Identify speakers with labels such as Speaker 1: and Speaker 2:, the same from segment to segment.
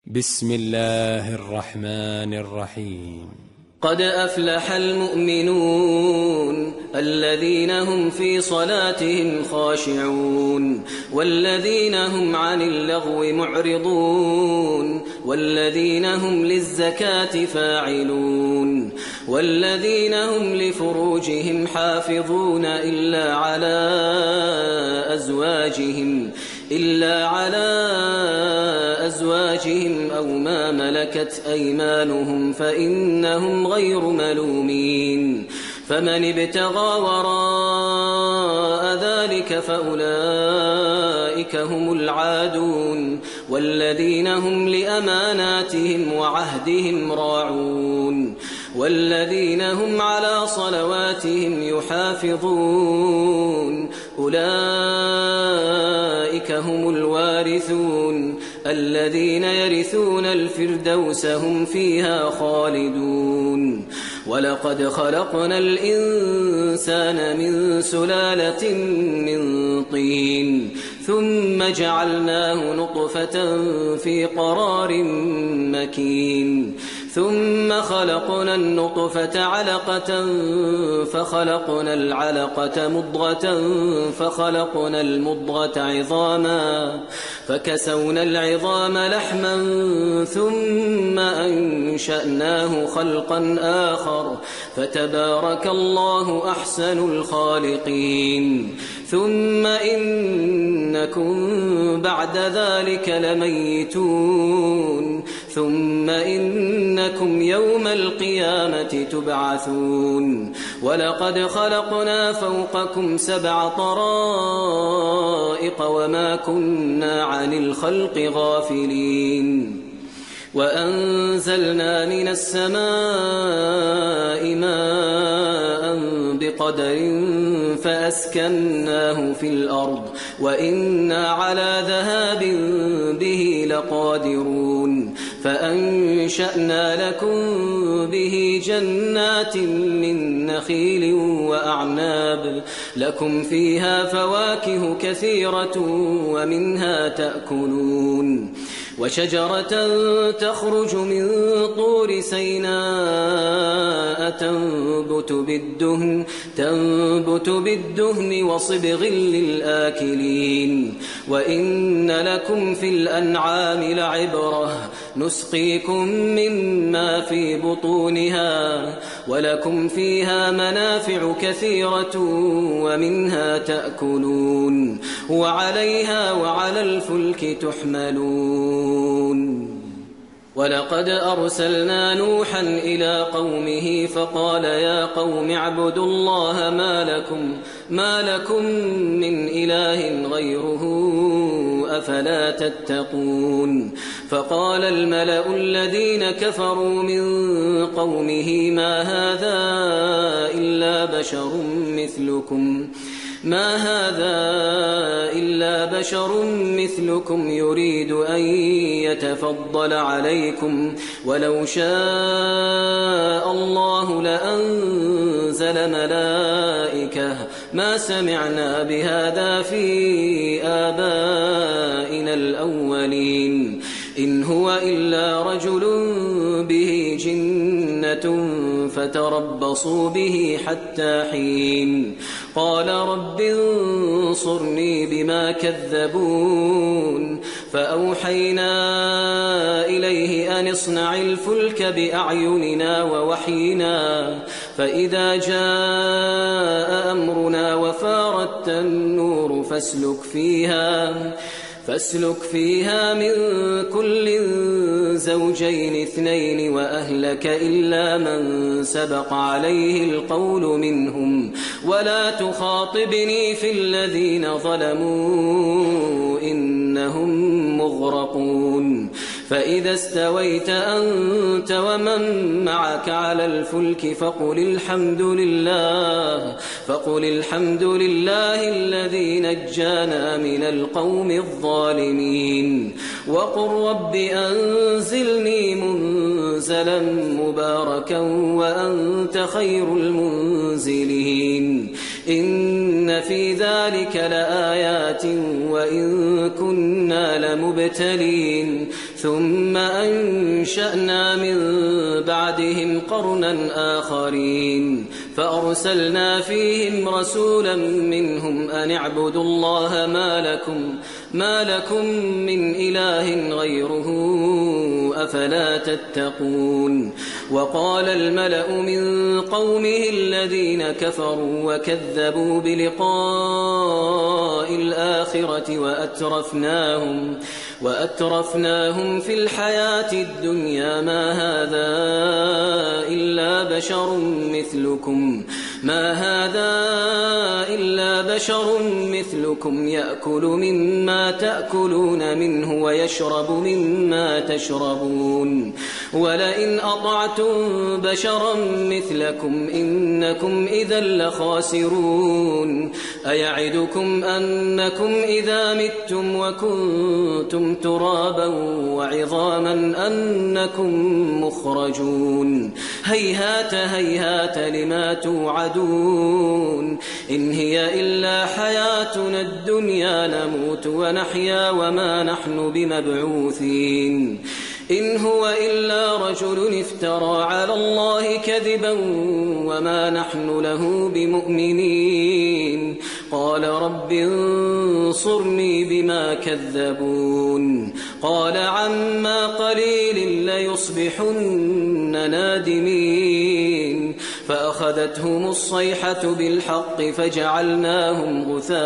Speaker 1: بسم الله الرحمن الرحيم.
Speaker 2: قد أفلح المؤمنون الذين هم في صلاتهم خاشعون والذين هم عن اللغو معرضون والذين هم للزكاة فاعلون والذين هم لفروجهم حافظون إلا على أزواجهم أو ما ملكت أيمانهم فإنهم غير ملومين. فمن ابتغى وراء ذلك فأولئك هم العادون والذين هم لأماناتهم وعهدهم راعون والذين هم على صلواتهم يحافظون أولئك هم الوارثون الذين يرثون الفردوس هم فيها خالدون. ولقد خلقنا الإنسان من سلالة من طين ثم جعلناه نطفة في قرار مكين ثم خلقنا النطفة علقة فخلقنا العلقة مضغة فخلقنا المضغة عظاما فكسونا العظام لحما ثم أنشأناه خلقا آخر فتبارك الله أحسن الخالقين. ثم إنكم بعد ذلك لميتون ثم إنكم يوم القيامة تبعثون. ولقد خلقنا فوقكم 7 طرائق وما كنا عن الخلق غافلين. وأنزلنا من السماء ماء بقدر فأسكناه في الأرض وإنا على ذهاب به لقادرون. فأنشأنا لكم به جنات من نخيل وأعناب لكم فيها فواكه كثيرة ومنها تأكلون. وشجرة تخرج من طور سيناء تنبت بالدهن وصبغ للآكلين. وإن لكم في الأنعام لعبرة نسقيكم مما في بطونها ولكم فيها منافع كثيرة ومنها تأكلون وعليها وعلى الفلك تحملون. ولقد أرسلنا نوحا إلى قومه فقال يا قوم اعبدوا الله ما لكم من إله غيره أفلا تتقون. فقال الملأ الذين كفروا من قومه ما هذا إلا بشر مثلكم يريد أن يتفضل عليكم ولو شاء الله لأنزل ملائكة ما سمعنا بهذا في آبائنا الأولين إن هو إلا رجل به جنة فتربصوا به حتى حين. قال رب انصرني بما كذبون. فأوحينا إليه أن اصنع الفلك بأعيننا ووحينا فإذا جاء أمرنا وفارت النور فاسلك فيها من كل زوجين 2 وأهلك إلا من سبق عليه القول منهم ولا تخاطبني في الذين ظلموا إنهم مغرقون. فإذا استويت أنت ومن معك على الفلك فقل الحمد لله الذي نجانا من القوم الظالمين. وقل رب أنزلني منزلا مباركا وأنت خير المنزلين. إن في ذلك لآيات وإن كنا لمبتلين ثم أنشأنا من بعدهم قرنا آخرين فأرسلنا فيهم رسولا منهم أن اعبدوا الله ما لكم من إله غيره أفلا تتقون وقال الملأ من قومه الذين كفروا وكذبوا بلقاء الآخرة وأترفناهم في الحياة الدنيا ما هذا إلا بشر مثلكم يأكل مما تأكلون منه ويشرب مما تشربون ولئن أطعتم بشرا مثلكم إنكم إذا لخاسرون أيعدكم أنكم إذا متم وكنتم ترابا وعظاما أنكم مخرجون هيهات هيهات لما توعدون إن هي إلا حياتنا الدنيا نموت ونحيا وما نحن بمبعوثين إن هو إلا رجل افترى على الله كذبا وما نحن له بمؤمنين قال رب انصرني بما كذبون قال عما قليل ليصبحن نادمين فأخذتهم الصيحة بالحق فجعلناهم غثاء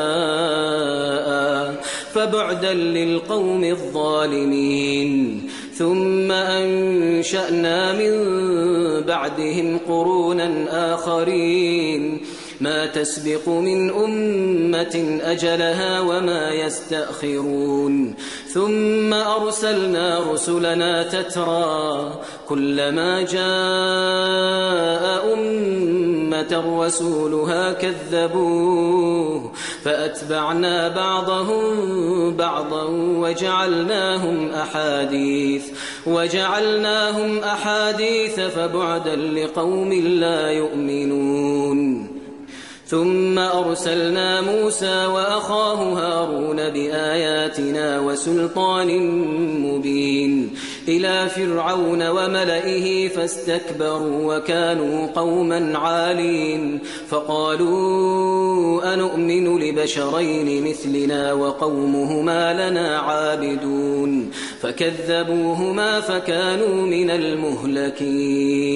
Speaker 2: فبعدا للقوم الظالمين ثم أنشأنا من بعدهم قرونا آخرين ما تسبق من أمة أجلها وما يستأخرون ثم أرسلنا رسلنا تترى كلما جاء أمة رسولها كذبوه فأتبعنا بعضهم بعضا وجعلناهم أحاديث فبعدا لقوم لا يؤمنون ثم أرسلنا موسى وأخاه هارون بآياتنا وسلطان مبين إلى فرعون وملئه فاستكبروا وكانوا قوما عالين فقالوا أنؤمن لبشرين مثلنا وقومهما لنا عابدون فكذبوهما فكانوا من المهلكين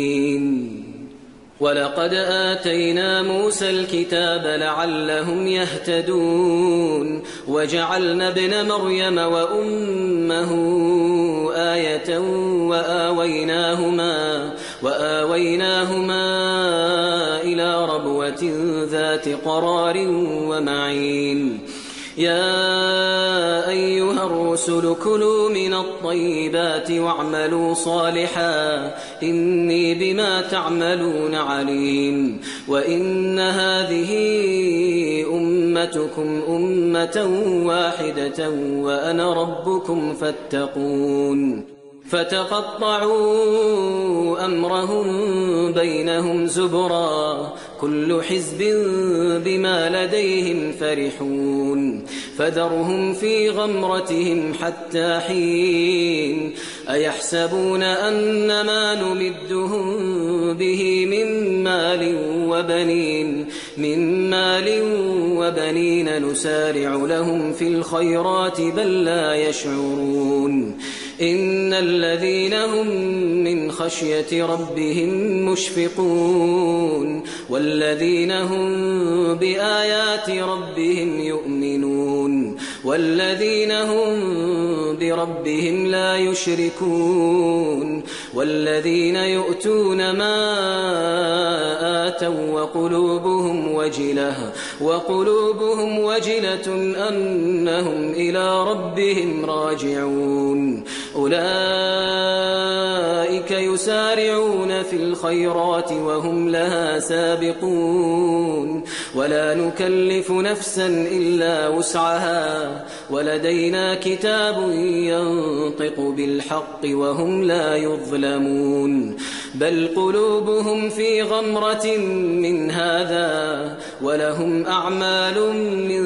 Speaker 2: ولقد آتينا موسى الكتاب لعلهم يهتدون وجعلنا ابن مريم وأمه آية وآويناهما إلى ربوة ذات قرار ومعين يا أيها الرسل كلوا من الطيبات واعملوا صالحا إني بما تعملون عليم وإن هذه أمتكم أمة واحدة وأنا ربكم فاتقون فتقطعوا أمرهم بينهم زبرا كل حزب بما لديهم فرحون فذرهم في غمرتهم حتى حين أيحسبون أن ما نمدهم به من مال وبنين نسارع لهم في الخيرات بل لا يشعرون إن الذين هم من خشية ربهم مشفقون والذين هم بآيات ربهم يؤمنون والذين هم بربهم لا يشركون والذين يؤتون ما آتوا وقلوبهم وجلة أنهم إلى ربهم راجعون أولئك يسارعون في الخيرات وهم لها سابقون ولا نكلف نفسا إلا وسعها ولدينا كتاب ينطق بالحق وهم لا يظلمون بل قلوبهم في غمرة من هذا ولهم أعمال من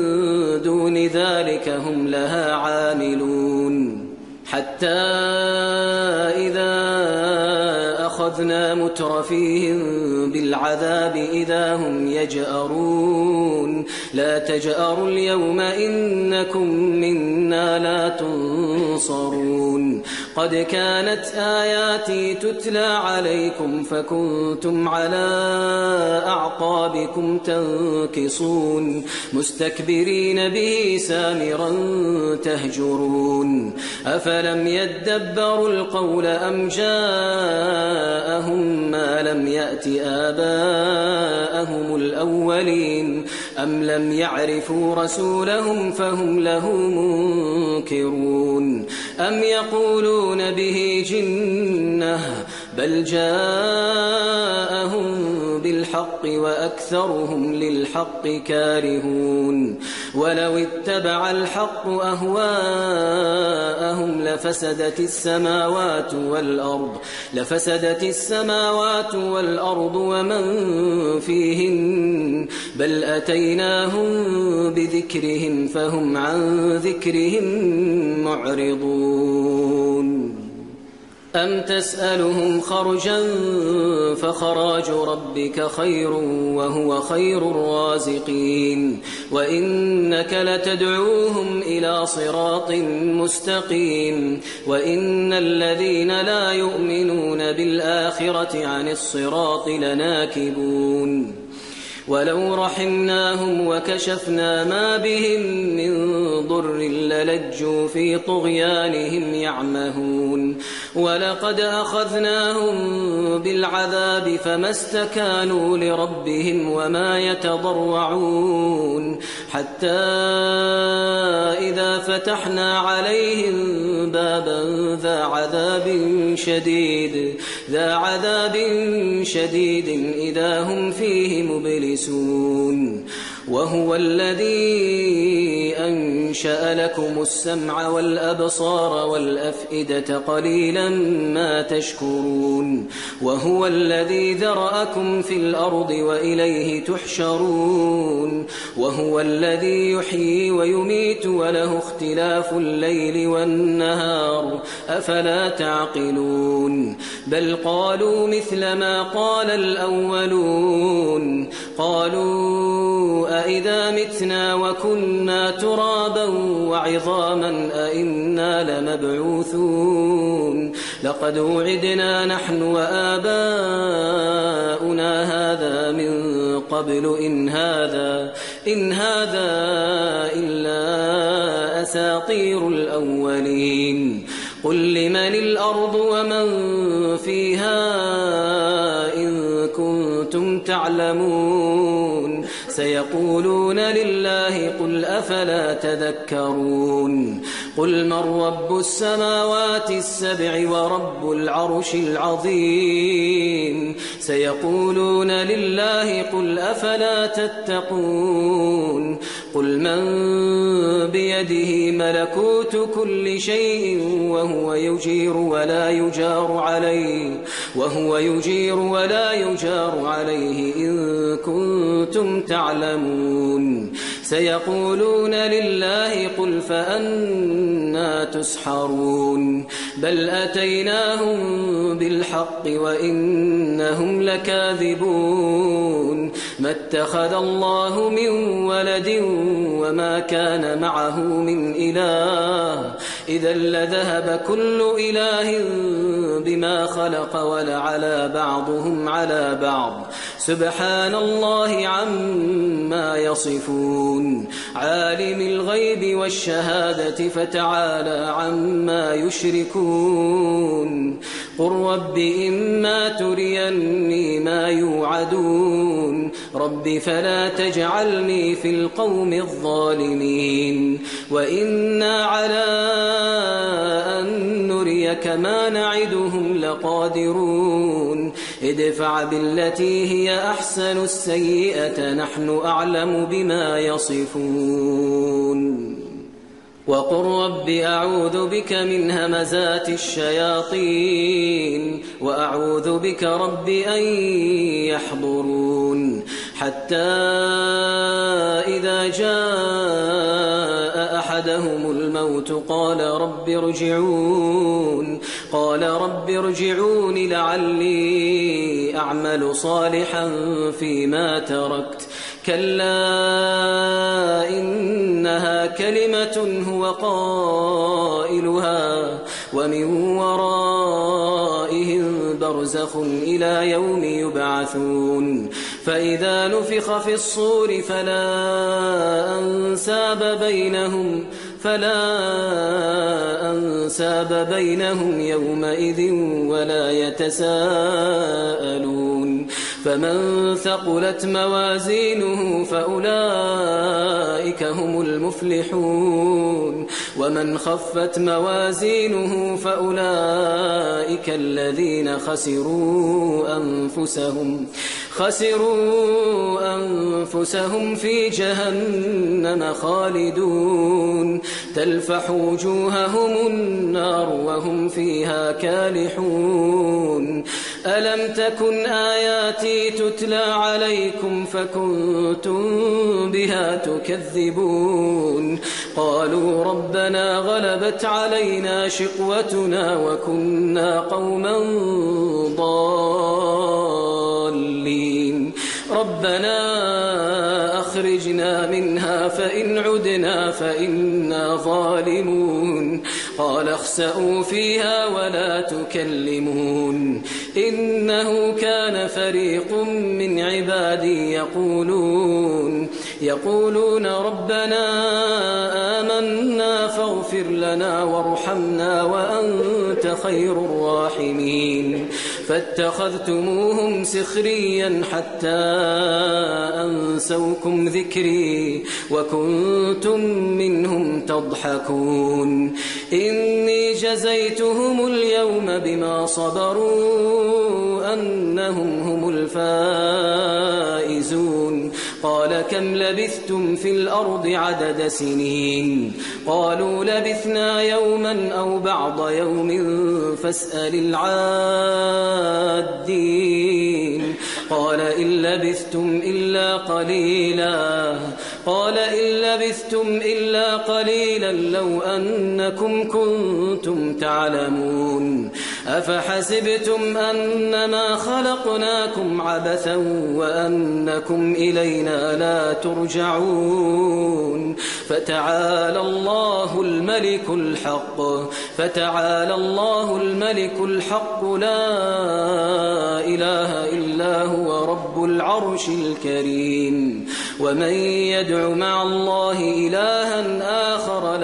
Speaker 2: دون ذلك هم لها عاملون حتى إذا أخذنا مترفيهم بالعذاب إذا هم يجأرون لا تجأروا اليوم إنكم منا لا تنصرون قد كانت آياتي تتلى عليكم فكنتم على أعقابكم تنكصون مستكبرين به سامرا تهجرون أفلم يدبروا القول أم جاءهم ما لم يأت آباءهم الأولين أم لم يعرفوا رسولهم فهم له منكرون أم يقولون به جنة بل جاءهم بالحق وأكثرهم للحق كارهون ولو اتبع الحق أهواءهم لفسدت السماوات والأرض ومن فيهن بل أتيناهم بذكرهم فهم عن ذكرهم معرضون أم تسألهم خرجا فخراج ربك خير وهو خير الرازقين وإنك لتدعوهم إلى صراط مستقيم وإن الذين لا يؤمنون بالآخرة عن الصراط لناكبون ولو رحمناهم وكشفنا ما بهم من ضر للجوا في طغيانهم يعمهون ولقد أخذناهم بالعذاب فما استكانوا لربهم وما يتضرعون حتى إذا فتحنا عليهم بابا ذا عذاب شديد إذا هم فيه مبلسون وهو الذي أنشأ لكم السمع والأبصار والأفئدة قليلا ما تشكرون وهو الذي ذرأكم في الأرض وإليه تحشرون وهو الذي يحيي ويميت وله اختلاف الليل والنهار أفلا تعقلون بل قالوا مثل ما قال الأولون قالوا أئذا متنا وكنا ترابا وعظاما أئنا لمبعوثون لقد وعدنا نحن وآباؤنا هذا من قبل إن هذا إلا أساطير الأولين قل لمن الأرض ومن فيها إن كنتم تعلمون سيقولون لله قل أفلا تذكرون قل من رب السماوات السبع ورب العرش العظيم سيقولون لله قل أفلا تتقون قل من بيده ملكوت كل شيء وهو يجير ولا يجار عليه إن كنتم تعلمون سيقولون لله قل فأنا تسحرون بل أتيناهم بالحق وإنهم لكاذبون ما اتخذ الله من ولد وما كان معه من إله إذا لذهب كل إله بما خلق ولعلى بعضهم على بعض سبحان الله عما يصفون عالم الغيب والشهادة فتعالى عما يشركون قل رب إما تريني ما يوعدون رب فلا تجعلني في القوم الظالمين وإنا على أن نريك لك ما نعدهم لقادرون ادفع بالتي هي أحسن السيئة نحن أعلم بما يصفون وقل رب أعوذ بك من همزات الشياطين وأعوذ بك رب أن يحضرون حتى إذا جاء أحدهم الموت قال رب ارجعون لعلي أعمل صالحا فيما تركت كلا إنها كلمة هو قائلها ومن ورائهم برزخ إلى يوم يبعثون فإذا نفخ في الصور فلا أنساب بينهم يومئذ ولا يتساءلون فمن ثقلت موازينه فأولئك هم المفلحون ومن خفت موازينه فأولئك الذين خسروا أنفسهم في جهنم خالدون تلفح وجوههم النار وهم فيها كالحون ألم تكن آياتي تتلى عليكم فكنتم بها تكذبون قالوا ربنا غلبت علينا شقوتنا وكنا قوما ضالين ربنا أخرجنا منها فإن عدنا فإنا ظالمون قال اخسئوا فيها ولا تكلمون إنه كان فريق من عبادي يقولون ربنا آمنا فاغفر لنا وارحمنا وأنت خير الراحمين فاتخذتموهم سخريا حتى أنسوكم ذكري وكنتم منهم تضحكون إني جزيتهم اليوم بما صبروا أنهم هم الفائزون قال كم لبثتم في الأرض عدد سنين قالوا لبثنا يوما أو بعض يوم فاسأل العادين قال إن لبثتم إلا قليلا لو أنكم كنتم تعلمون أفحسبتم أنما خلقناكم عبثا وأنكم إلينا لا ترجعون فتعالى الله الملك الحق لا إله إلا هو رب العرش الكريم ومن يدع مع الله إلها آخر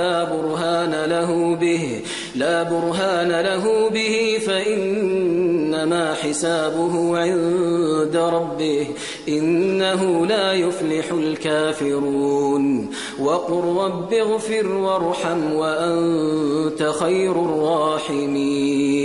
Speaker 2: لا برهان له به فإنما حسابه عند ربه إنه لا يفلح الكافرون وقل رب اغفر وارحم وأنت خير الراحمين